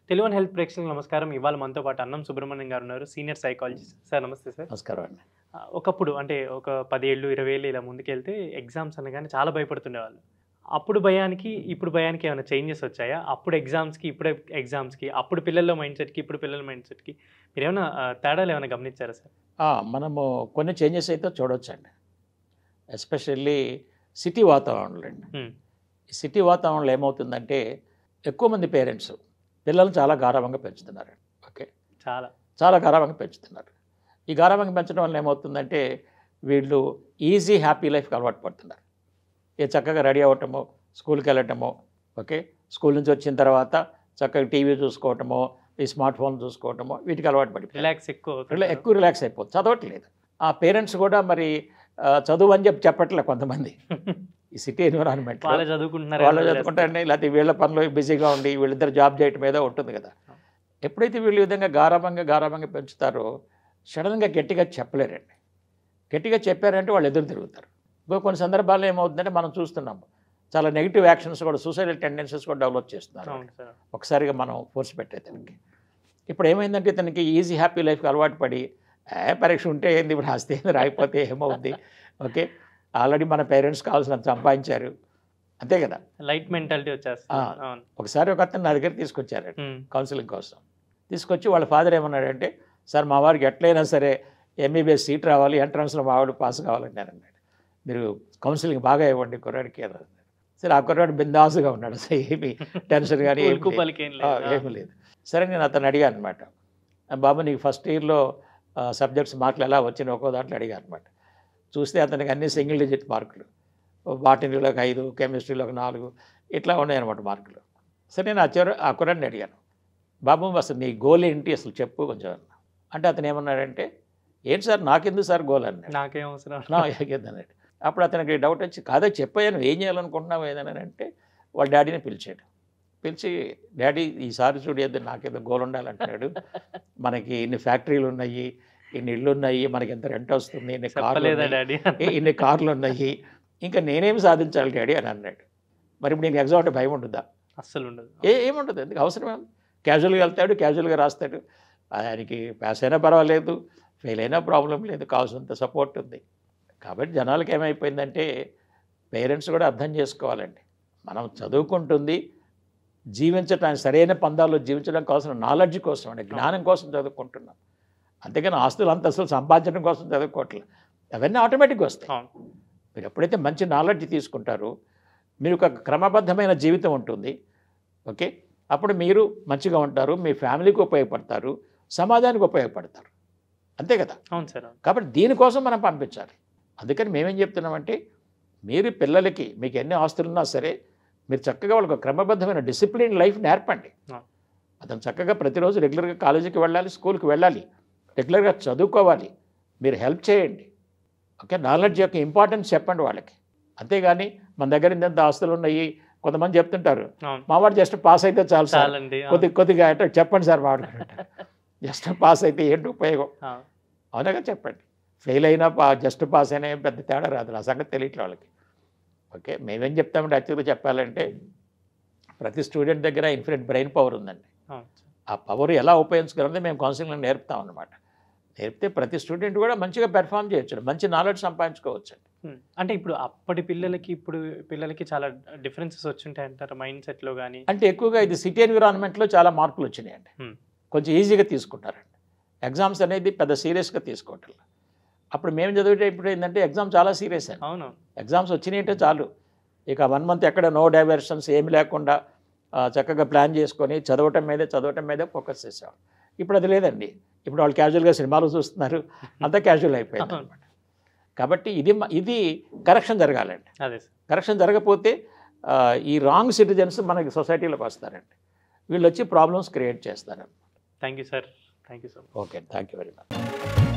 తెలువన్ health ప్రేక్షకులకు నమస్కారం. ఇవాళ మనతో పాటు అన్నం సుబ్రహ్మణ్యం గారు ఉన్నారు. Senior psychologist. సార్ నమస్తే సార్. నమస్కారం అండి. ఒకప్పుడు అంటే ఒక 10 ఏళ్ళు, 20 ఏళ్ళు ఇలా ముందుకెళ్తే ఎగ్జామ్స్ అనగానే చాలా భయపడుతుండేవాళ్ళు. అప్పుడు భయానికి, ఇప్పుడు భయానికి ఏమైనా చేంజెస్ వచ్చాయా? అప్పుడు ఎగ్జామ్స్‌కి, ఇప్పుడు ఎగ్జామ్స్‌కి, అప్పుడు పిల్లల మైండ్‌సెట్‌కి, ఇప్పుడు పిల్లల మైండ్‌సెట్‌కి మీరేమైనా తేడాలు ఏమైనా గమనించారా సార్? మనము కొన్ని చేంజెస్ అయితే చూడొచ్చండి. ఎస్పెషల్లీ సిటీ వాతావరణంలో అండి. ఈ సిటీ వాతావరణంలో ఏమవుతుందంటే ఎక్కువ మంది పేరెంట్స్ పిల్లల్ని చాలా గారాబంగా పెంచుతున్నారండి. ఓకే, చాలా గారాబంగా పెంచుతున్నారు. ఈ గారాబంగా పెంచడం వల్ల ఏమవుతుందంటే వీళ్ళు ఈజీ హ్యాపీ లైఫ్కి అలవాటు పడుతున్నారు. చక్కగా రెడీ అవ్వటమో, స్కూల్కి వెళ్ళటమో, ఓకే, స్కూల్ నుంచి వచ్చిన తర్వాత చక్కగా టీవీ చూసుకోవటమో, ఈ స్మార్ట్ ఫోన్ చూసుకోవటమో వీటికి అలవాటు పడి ఎక్కువ రిలాక్స్ అయిపోతుంది. చదవట్లేదు. ఆ పేరెంట్స్ కూడా మరి చదువు అని చెప్పట్లే కొంతమంది. ఈ సిటీ ఎన్విరాన్మెంట్ వాళ్ళు చదువుకుంటారని, లేకపోతే వీళ్ళ పనిలో బిజీగా ఉండి వీళ్ళిద్దరు జాబ్ చేయటం ఏదో ఉంటుంది కదా. ఎప్పుడైతే వీళ్ళు ఈ విధంగా గారాబంగా పెంచుతారో సడన్గా గట్టిగా చెప్పలేరండి. గట్టిగా చెప్పారంటే వాళ్ళు ఎదురు తిరుగుతారు. కొన్ని సందర్భాల్లో ఏమవుతుందంటే మనం చూస్తున్నాము, చాలా నెగిటివ్ యాక్షన్స్ కూడా, సూసైడల్ టెండెన్సీస్ కూడా డెవలప్ చేస్తున్నారు ఒకసారిగా మనం ఫోర్స్ పెట్టేదానికి. ఇప్పుడు ఏమైందంటే ఇతనికి ఈజీ హ్యాపీ లైఫ్కి అలవాటు పడి పరీక్ష ఉంటే ఏంది, ఇప్పుడు ఆస్తి ఏంది, రాయిపోతే ఏమవుద్ది, ఓకే, ఆల్రెడీ మన పేరెంట్స్ కావాల్సినంత సంపాదించారు, అంతే కదా, లైట్ మెంటాలిటీ వచ్చేస్తుంది. ఒకసారి ఒక అతను నా దగ్గర తీసుకొచ్చారు కౌన్సిలింగ్ కోసం. తీసుకొచ్చి వాళ్ళ ఫాదర్ ఏమన్నాడంటే, సార్ మా వారికి ఎట్లయినా సరే ఎంబీబీఎస్ సీట్ రావాలి, ఎంట్రన్స్లో మా వాడు పాస్ కావాలని అన్నాడు. మీరు కౌన్సిలింగ్ బాగా ఇవ్వండి కుర్రాడికి అన్నాడు. సరే, ఆ కుర్రాడు బిందాసుగా ఉన్నాడు, అసలు ఏమి టెన్షన్ కానీ ఏమీ లేదు. సరే, నేను అతను అడిగాను అనమాట, బాబు నీకు ఫస్ట్ ఇయర్లో సబ్జెక్ట్స్ మార్కులు ఎలా వచ్చినాయి ఒక్కో దాంట్లో అడిగాను అనమాట. చూస్తే అతనికి అన్ని సింగిల్ డిజిట్ మార్కులు, బాటనీలో 5, కెమిస్ట్రీలో 4 ఇట్లా ఉన్నాయన్నమాట మార్కులు. సరే, నేను ఆ కుర్రాడిని అడిగాను, బాబు అసలు నీ గోల్ ఏంటి అసలు చెప్పు కొంచెం అన్నా. అంటే అతను ఏమన్నాడంటే, ఏంటి సార్ నాకెందుకు సార్ గోల్ అన్నాడు. నాకేం అవసరం అన్నాడు. అప్పుడు అతనికి డౌట్ వచ్చి, కాదా చెప్పయ్యా నువ్వు ఏం చేయాలనుకుంటున్నావు ఏదని అంటే వాళ్ళ డాడీని పిలిచాడు. పిలిచి, డాడీ ఈసారి చూడేది నాకేదో గోల్ ఉండాలంటున్నాడు, మనకి ఇన్ని ఫ్యాక్టరీలు ఉన్నాయి, ఇన్ని ఇళ్ళు ఉన్నాయి, మనకి ఎంత రెంట్ వస్తుంది, ఇన్ని కార్లు ఉన్నాయి, ఇంకా నేనేమి సాధించాలి డాడీ అని అన్నాడు. మరి ఇప్పుడు నీకు ఎగ్జామ్ అంటే భయం ఉంటుందా? అస్సలు ఉండదు. ఏముంటుంది, ఎందుకు అవసరమే. క్యాజువల్గా వెళ్తాడు, క్యాజువల్గా రాస్తాడు, ఆయనకి పాస్ అయినా పర్వాలేదు, ఫెయిల్ అయినా ప్రాబ్లం లేదు, కావాల్సినంత సపోర్ట్ ఉంది. కాబట్టి జనాలకి ఏమైపోయిందంటే పేరెంట్స్ కూడా అర్థం చేసుకోవాలండి, మనం చదువుకుంటుంది జీవించడానికి, సరైన పందాల్లో జీవించడం కావాల్సిన నాలెడ్జ్ కోసం అండి, జ్ఞానం కోసం చదువుకుంటున్నాం. అంతేగాని ఆస్తులు అంతస్తులు సంపాదించడం కోసం చదువుకోవట్లేదు. అవన్నీ ఆటోమేటిక్గా వస్తాయి. మీరు ఎప్పుడైతే మంచి నాలెడ్జ్ తీసుకుంటారో మీరు ఒక క్రమబద్ధమైన జీవితం ఉంటుంది, ఓకే, అప్పుడు మీరు మంచిగా ఉంటారు, మీ ఫ్యామిలీకి ఉపయోగపడతారు, సమాజానికి ఉపయోగపడతారు, అంతే కదా. అవును సార్. కాబట్టి దీనికోసం మనం పంపించాలి. అందుకని మేమేం చెప్తున్నామంటే, మీరు పిల్లలకి మీకు ఎన్ని ఆస్తులున్నా సరే మీరు చక్కగా వాళ్ళకి క్రమబద్ధమైన డిసిప్లిన్ లైఫ్ నేర్పండి. అతను చక్కగా ప్రతిరోజు రెగ్యులర్గా కాలేజీకి వెళ్ళాలి, స్కూల్కి వెళ్ళాలి, రెగ్యులర్గా చదువుకోవాలి, మీరు హెల్ప్ చేయండి, ఓకే, నాలెడ్జ్ యొక్క ఇంపార్టెన్స్ చెప్పండి వాళ్ళకి. అంతేగాని మన దగ్గర ఇంత ఆస్తులు ఉన్నాయి, కొంతమంది చెప్తుంటారు మావాడు జస్ట్ పాస్ అయితే చాలు సార్, కొద్దిగా అంటే చెప్పండి సార్ మావాడు జస్ట్ పాస్ అయితే ఏంటి ఉపయోగం, అవునగా చెప్పండి. ఫెయిల్ అయినా జస్ట్ పాస్ అయినా ఏం పెద్ద తేడా రాదు, ఆ సంగతి తెలియట్లే వాళ్ళకి. ఓకే, మేమేం చెప్తామంటే యాక్చువల్గా చెప్పాలంటే ప్రతి స్టూడెంట్ దగ్గర ఇన్ఫినిట్ బ్రెయిన్ పవర్ ఉందండి. ఆ పవర్ ఎలా ఉపయోగించుకోవాలంటే మేము కౌన్సిలింగ్లో నేర్పుతాం అనమాట. నేర్పితే ప్రతి స్టూడెంట్ కూడా మంచిగా పెర్ఫామ్ చేయొచ్చు, మంచి నాలెడ్జ్ సంపాదించుకోవచ్చు అండి. అంటే ఇప్పుడు అప్పటి పిల్లలకి ఇప్పుడు పిల్లలకి చాలా డిఫరెన్సెస్ వచ్చుంటాయి అంటారు మైండ్ సెట్లో కానీ. అంటే ఎక్కువగా ఇది సిటీ ఎన్విరాన్మెంట్లో చాలా మార్పులు వచ్చినాయండి. కొంచెం ఈజీగా తీసుకుంటారండి. ఎగ్జామ్స్ అనేది పెద్ద సీరియస్గా తీసుకోవటం. అప్పుడు మేము చదివితే ఇప్పుడు ఏంటంటే ఎగ్జామ్ చాలా సీరియస్ అండి. అవును, ఎగ్జామ్స్ వచ్చినాయంటే చాలు, ఇక 1 మంత్ ఎక్కడ నో డైవర్షన్స్ ఏమి లేకుండా చక్కగా ప్లాన్ చేసుకొని చదవటం మీదే ఫోకస్ చేసేవాళ్ళు. ఇప్పుడు అది లేదండి. ఇప్పుడు వాళ్ళు క్యాజువల్గా సినిమాలు చూస్తున్నారు, అంతా క్యాజువల్ అయిపోయింది అనమాట. కాబట్టి ఇది కరెక్షన్ జరగాలండి. కరెక్షన్ జరగకపోతే ఈ రాంగ్ సిటిజన్స్ మనకి సొసైటీలోకి వస్తారండి, వీళ్ళు వచ్చి ప్రాబ్లమ్స్ క్రియేట్ చేస్తారన్నమాట. Thank you sir. Thank you so much. Okay, thank you very much.